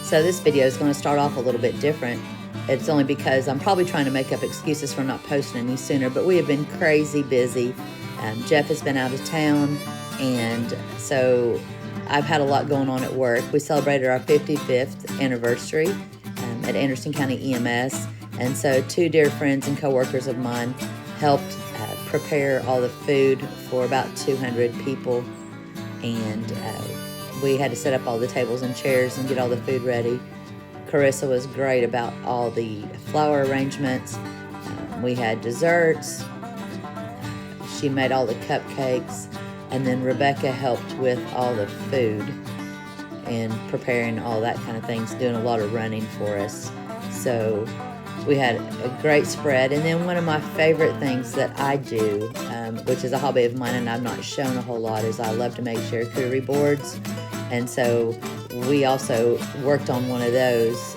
So this video is going to start off a little bit different. It's only because I'm probably trying to make up excuses for not posting any sooner, but we have been crazy busy. Jeff has been out of town, and so I've had a lot going on at work. We celebrated our 55th anniversary at Anderson County EMS, and so two dear friends and coworkers of mine helped prepare all the food for about 200 people, and we had to set up all the tables and chairs and get all the food ready. Carissa was great about all the flower arrangements. We had desserts. She made all the cupcakes, and then Rebecca helped with all the food and preparing all that kind of things, doing a lot of running for us. So we had a great spread. And then one of my favorite things that I do, which is a hobby of mine and I've not shown a whole lot, is I love to make charcuterie boards. And so we also worked on one of those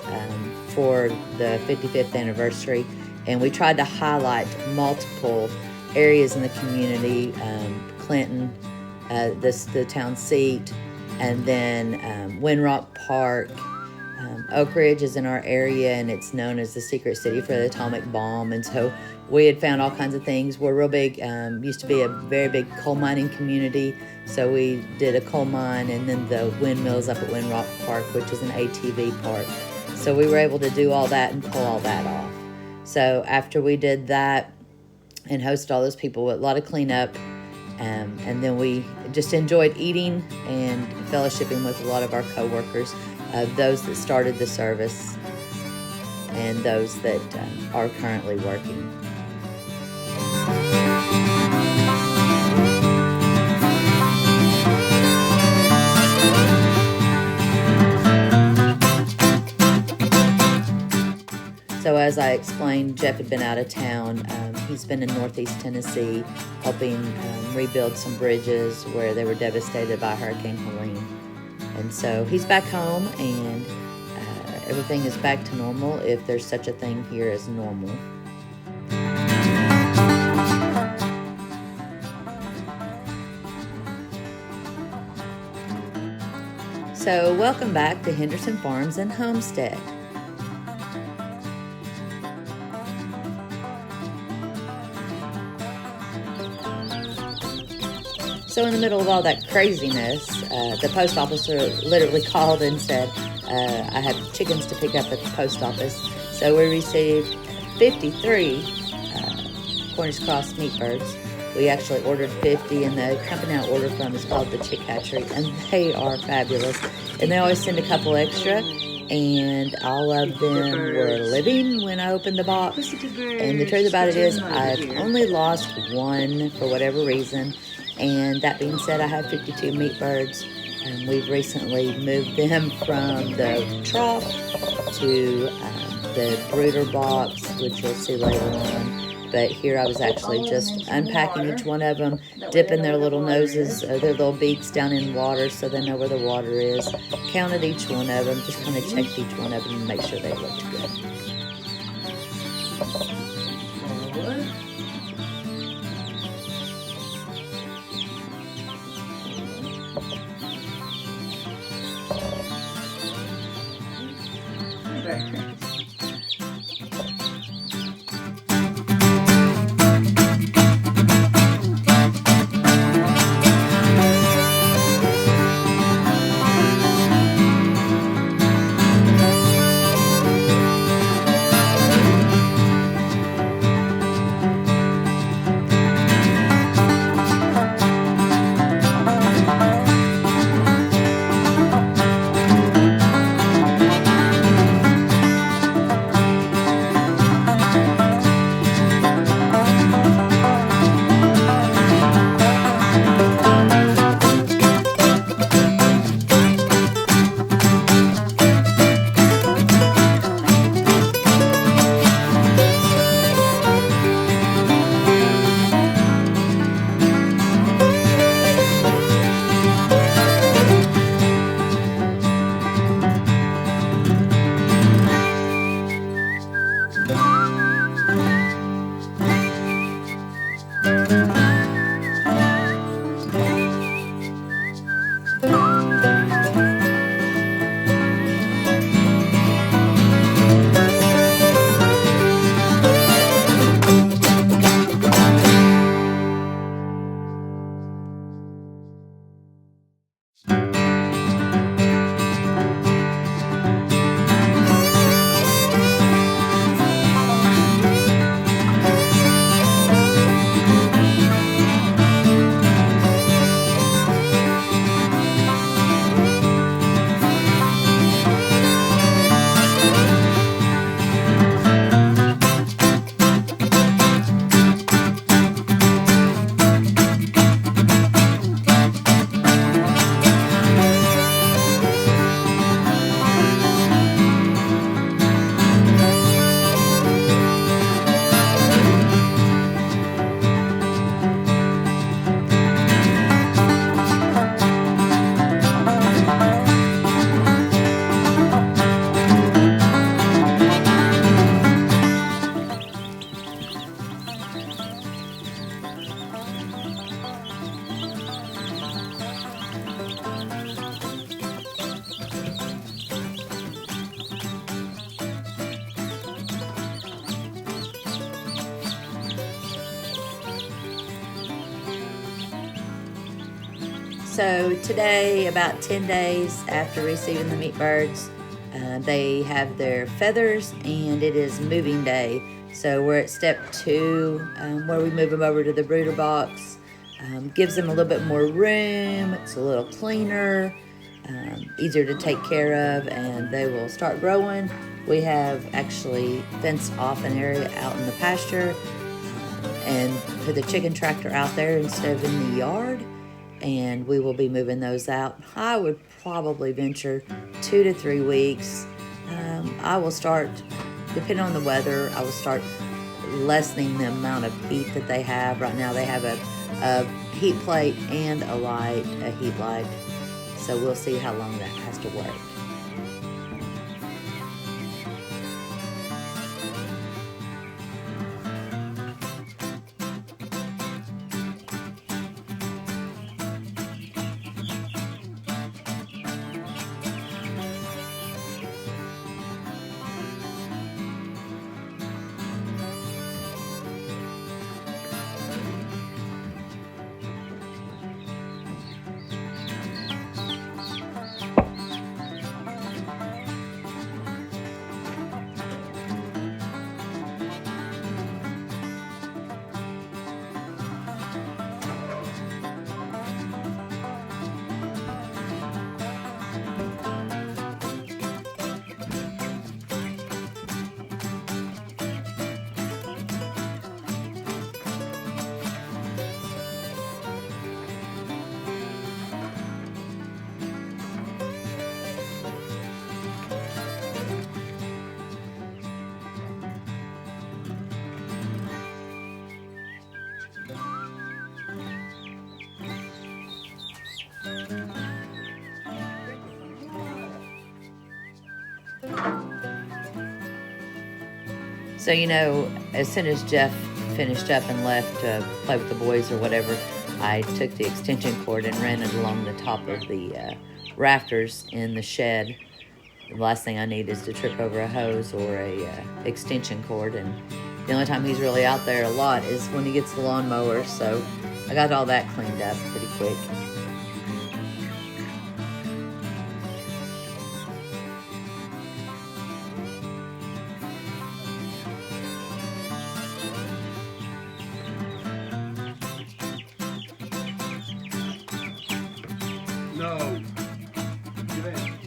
for the 55th anniversary. And we tried to highlight multiple areas in the community, Clinton, the town seat, and then Windrock Park. Oak Ridge is in our area, and it's known as the secret city for the atomic bomb. And so we had found all kinds of things. We're real big, used to be a very big coal mining community. So we did a coal mine, and then the windmills up at Windrock Park, which is an ATV park. So we were able to do all that and pull all that off. So after we did that and hosted all those people, a lot of cleanup, and then we just enjoyed eating and fellowshipping with a lot of our coworkers, those that started the service and those that are currently working. So as I explained, Jeff had been out of town. He's been in Northeast Tennessee helping rebuild some bridges where they were devastated by Hurricane Helene. And so he's back home, and everything is back to normal, if there's such a thing here as normal. So welcome back to Henderson Farms and Homestead. So in the middle of all that craziness, the post officer literally called and said, I have chickens to pick up at the post office. So we received 53 Cornish Cross meat birds. We actually ordered 50, and the company I ordered from is called the Chick Hatchery, and they are fabulous. And they always send a couple extra, and all of them were living when I opened the box. And the truth about it is, I've only lost one for whatever reason. And that being said, I have 52 meat birds, and we've recently moved them from the trough to the brooder box, which you'll see later on. But here I was actually just unpacking each one of them, dipping their little noses, their little beaks down in water so they know where the water is. Counted each one of them, just kind of checked each one of them and make sure they looked good. So today, about 10 days after receiving the meat birds, they have their feathers, and it is moving day. So we're at step 2, where we move them over to the brooder box. Gives them a little bit more room. It's a little cleaner, easier to take care of, and they will start growing. We have actually fenced off an area out in the pasture, and put the chicken tractor out there instead of in the yard, and we will be moving those out. I would probably venture 2 to 3 weeks. I will start, depending on the weather, I will start lessening the amount of heat that they have. Right now they have a heat plate and a heat light. So we'll see how long that has to work. So, as soon as Jeff finished up and left to play with the boys or whatever, I took the extension cord and ran it along the top of the rafters in the shed. The last thing I need is to trip over a hose or a extension cord, and the only time he's really out there a lot is when he gets the lawnmower, so I got all that cleaned up pretty quick. No. Get in.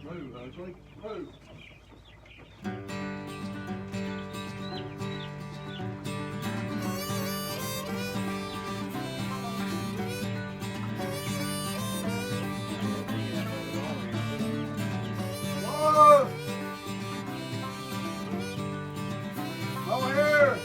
Move, ugly. Move. Whoa! Over here!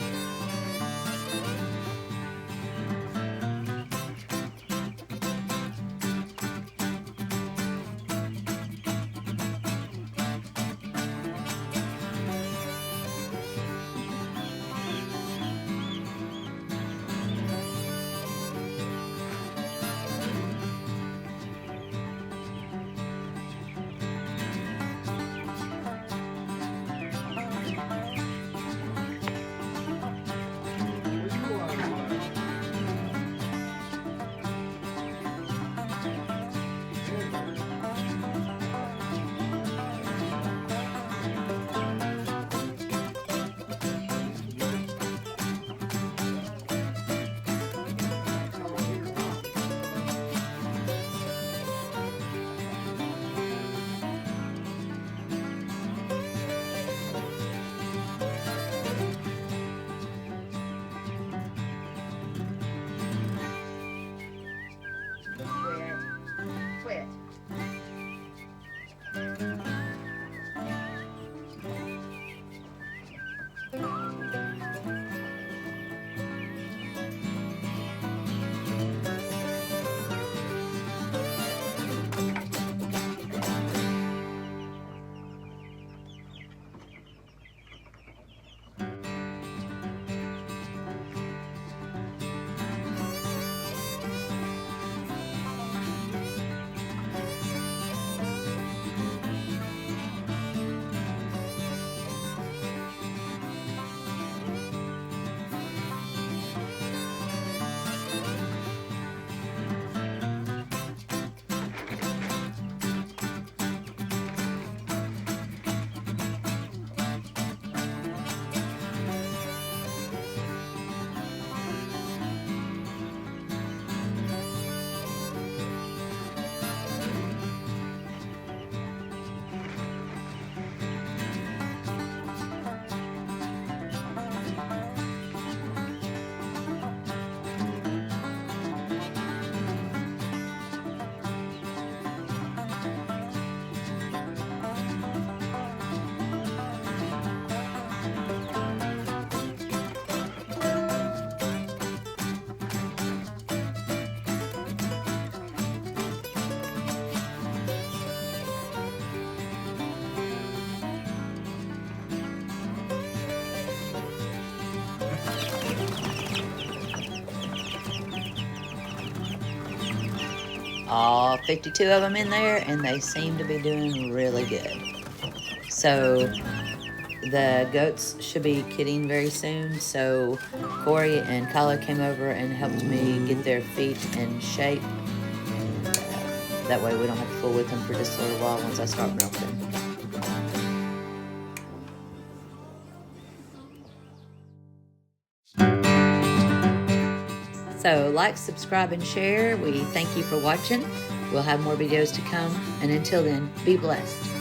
all 52 of them in there, and they seem to be doing really good. So the goats should be kidding very soon. So Corey and Kyla came over and helped me get their feet in shape. And that way we don't have to fool with them for just a little while once I start milking. So like, subscribe, and share. We thank you for watching. We'll have more videos to come. And until then, be blessed.